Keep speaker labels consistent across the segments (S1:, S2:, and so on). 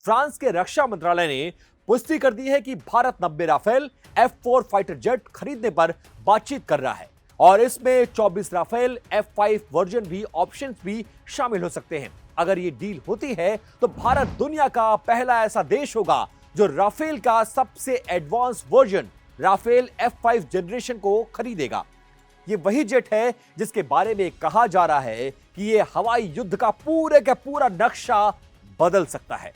S1: France के रक्षा मंत्रालय ने पुष्टि कर दी है कि Bharat 90 Rafale F4 fighter jet खरीदने पर बातचीत कर रहा है और इसमें 24 राफेल F5 वर्जन भी ऑप्शंस भी शामिल हो सकते हैं। अगर ये डील होती है तो भारत दुनिया का पहला ऐसा देश होगा जो राफेल का सबसे advance version Rafale F5 generation को खरीदेगा। ये वही जेट है जिसके बारे में कहा जा रहा है कि ये हवाई युद्ध का पूरे का पूरा नक्शा बदल सकता है।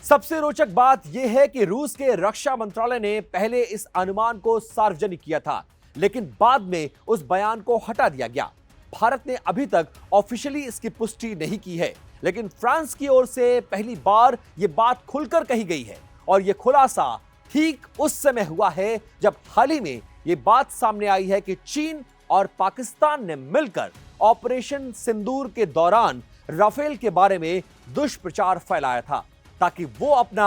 S1: सबसे रोचक बात यह है कि रूस के रक्षा मंत्रालय ने पहले इस अनुमान को सार्वजनिक किया था, लेकिन बाद में उस बयान को हटा दिया गया। भारत ने अभी तक ऑफिशियली इसकी पुष्टि नहीं की है, लेकिन फ्रांस की ओर से पहली बार यह बात खुलकर कही गई है और यह खुलासा ठीक उस समय हुआ है जब हाल ही में यह बात सामने आई है कि चीन और पाकिस्तान ने मिलकर ऑपरेशन सिंदूर के दौरान राफेल के बारे में दुष्प्रचार फैलाया था ताकि वो अपना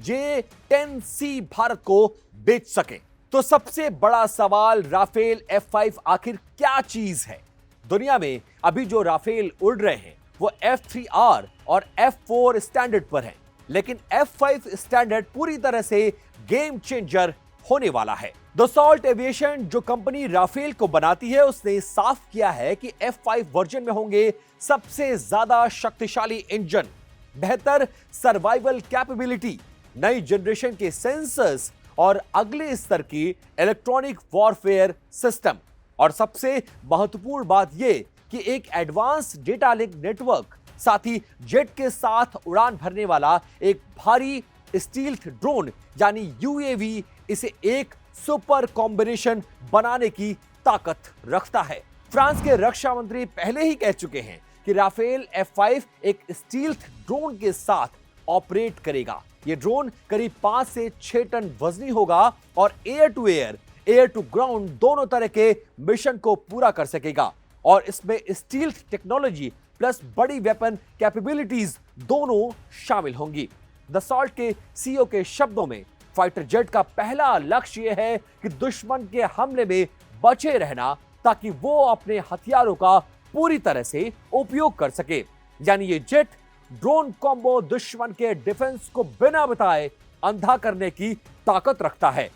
S1: J-10C भारत को बेच सके। तो सबसे बड़ा सवाल राफेल F5 आखिर क्या चीज है? दुनिया में अभी जो राफेल उड़ रहे हैं वो F3R और F4 स्टैंडर्ड पर हैं, लेकिन F5 स्टैंडर्ड पूरी तरह से गेम चेंजर होने वाला है। दसॉल्ट एविएशन जो कंपनी राफेल को बनाती है उसने साफ किया है कि F5 वर्जन में होंगे सबसे ज्यादा शक्तिशाली इंजन, बेहतर सर्वाइवल कैपेबिलिटी, नई जनरेशन के सेंसर्स और अगले स्तर की इलेक्ट्रॉनिक वॉरफेयर सिस्टम। और सबसे महत्वपूर्ण बात यह कि एक एडवांस डेटा लिंक नेटवर्क, साथ ही जेट के साथ उड़ान भरने वाला एक भारी स्टील्थ ड्रोन यानी UAV इसे एक सुपर कॉम्बिनेशन बनाने की ताकत रखता है। फ्रांस के रक्षा मंत्री पहले ही कह चुके हैं कि राफेल F5 एक स्टील्थ ड्रोन के साथ ऑपरेट करेगा। यह ड्रोन करीब 5 से 6 टन वजनी होगा और air to air, air to ground दोनों तरह के मिशन को पूरा कर सकेगा और इसमें स्टील्थ टेक्नोलॉजी प्लस बड़ी वेपन कैपेबिलिटीज दोनों शामिल होंगी। दसॉल्ट के CEO के शब्दों में फाइटर जेट का पहला लक्ष्य यह है कि दुश्मन के हमले में बचे रहना ताकि वो अपने हथियारों का पूरी तरह से उपयोग कर सके। यानी ये जेट ड्रोन कॉम्बो दुश्मन के डिफेंस को बिना बताए अंधा करने की ताकत रखता है।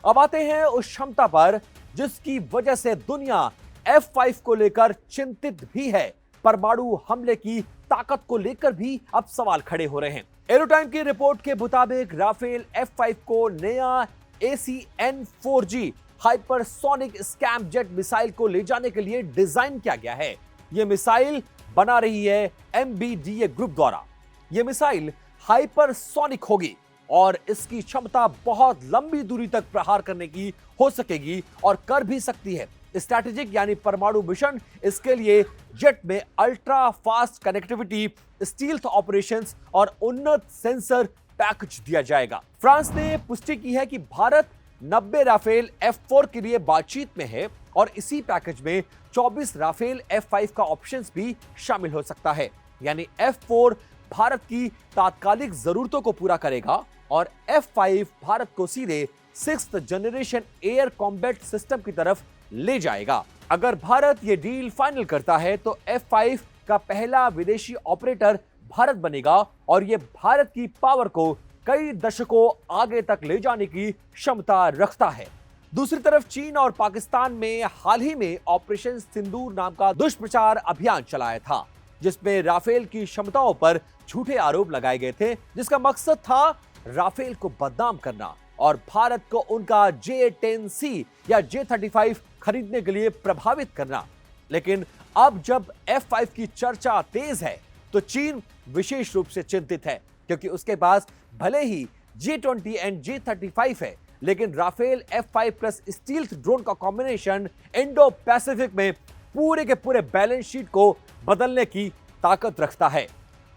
S1: अब आते हैं उस क्षमता पर जिसकी वजह से दुनिया F5 को लेकर चिंतित भी है। परमाणु हमले की ताकत को लेकर भी अब सवाल खड़े हो रहे हैं। एरोटाइम की रिपोर्ट के मुताबिक राफेल F5 को नया ACN-4G hypersonic scam jet missile को ले जाने के लिए डिजाइन किया गया है। यह मिसाइल बना रही है MBDA ग्रुप द्वारा। यह मिसाइल हाइपरसोनिक होगी और इसकी क्षमता बहुत लंबी दूरी तक प्रहार करने की हो सकेगी और कर भी सकती है। स्ट्रैटेजिक यानी परमाणु मिशन, इसके लिए जेट में ultra fast connectivity, stealth operations और उन्नत सेंसर पैकेज दिया जाएगा। फ्रांस ने पुष्टि की है कि भारत 90 राफेल F4 के लिए बातचीत में है और इसी पैकेज में 24 राफेल F5 का ऑप्शंस भी शामिल हो सकता है। यानी F4 भारत की तात्कालिक जरूरतों को पूरा करेगा और F5 भारत को सीधे 6th generation air combat system की तरफ ले जाएगा। अगर भारत ये डील फाइनल करता है तो F5 का पहला विदेशी ऑपरेटर भारत बनेगा और ये भारत की पावर को कई दशकों आगे तक ले जाने की क्षमता रखता है। दूसरी तरफ चीन और पाकिस्तान में हाल ही में ऑपरेशन सिंदूर नाम का दुष्प्रचार अभियान चलाया था, जिसमें राफेल की क्षमताओं पर झूठे आरोप लगाए गए थे, जिसका मकसद था राफेल को बदनाम करना और भारत को उनका J-10C या J-35 खरीदने के लिए प्रभावित करना। लेकिन अब जब F5 की चर्चा तेज है तो चीन विशेष रूप से चिंतित है, क्योंकि उसके पास भले ही J-20 एंड J-35 है, लेकिन Rafale F5 plus stealth drone का कॉम्बिनेशन इंडो पैसिफिक में पूरे के पूरे बैलेंस शीट को बदलने की ताकत रखता है।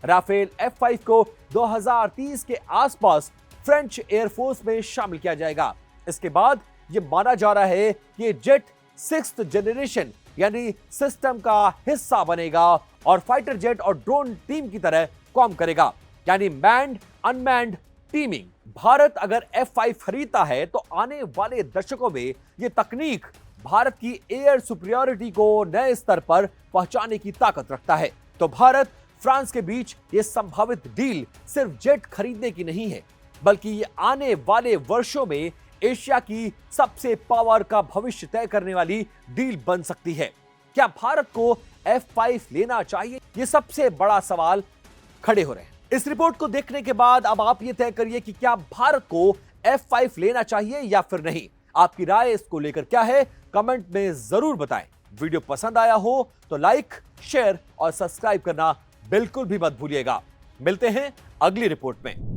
S1: राफेल F5 को 2030 के आसपास फ्रेंच एयरफोर्स में शामिल किया जाएगा। इसके बाद यह माना जा रहा है कि ये जेट 6th जनरेशन यानी सिस्टम का हिस्सा बनेगा और फाइटर जेट और ड्रोन टीम की तरह काम करेगा, यानी मैन्ड अनमैन्ड टीमिंग। भारत अगर F5 खरीदता है तो आने वाले दशकों में यह तकनीक भारत की एयर सुपीरियरिटी को नए स्तर पर पहुंचाने की ताकत रखता है। तो भारत फ्रांस के बीच ये संभावित डील सिर्फ जेट खरीदने की नहीं है, बल्कि ये आने वाले वर्षों में एशिया की सबसे पावर का भविष्य तय करने वाली डील बन सकती है। क्या भारत को F5 लेना चाहिए? ये सबसे बड़ा सवाल खड़े हो रहे हैं। इस रिपोर्ट को देखने के बाद अब आप ये तय करिए कि क्या भारत को F5 लेना चाहिए या फिर नहीं। आपकी राय इसको लेकर क्या है, कमेंट में जरूर बताएं। वीडियो पसंद आया हो तो लाइक, शेयर और सब्सक्राइब करना बिल्कुल भी मत भूलिएगा। मिलते हैं अगली रिपोर्ट में।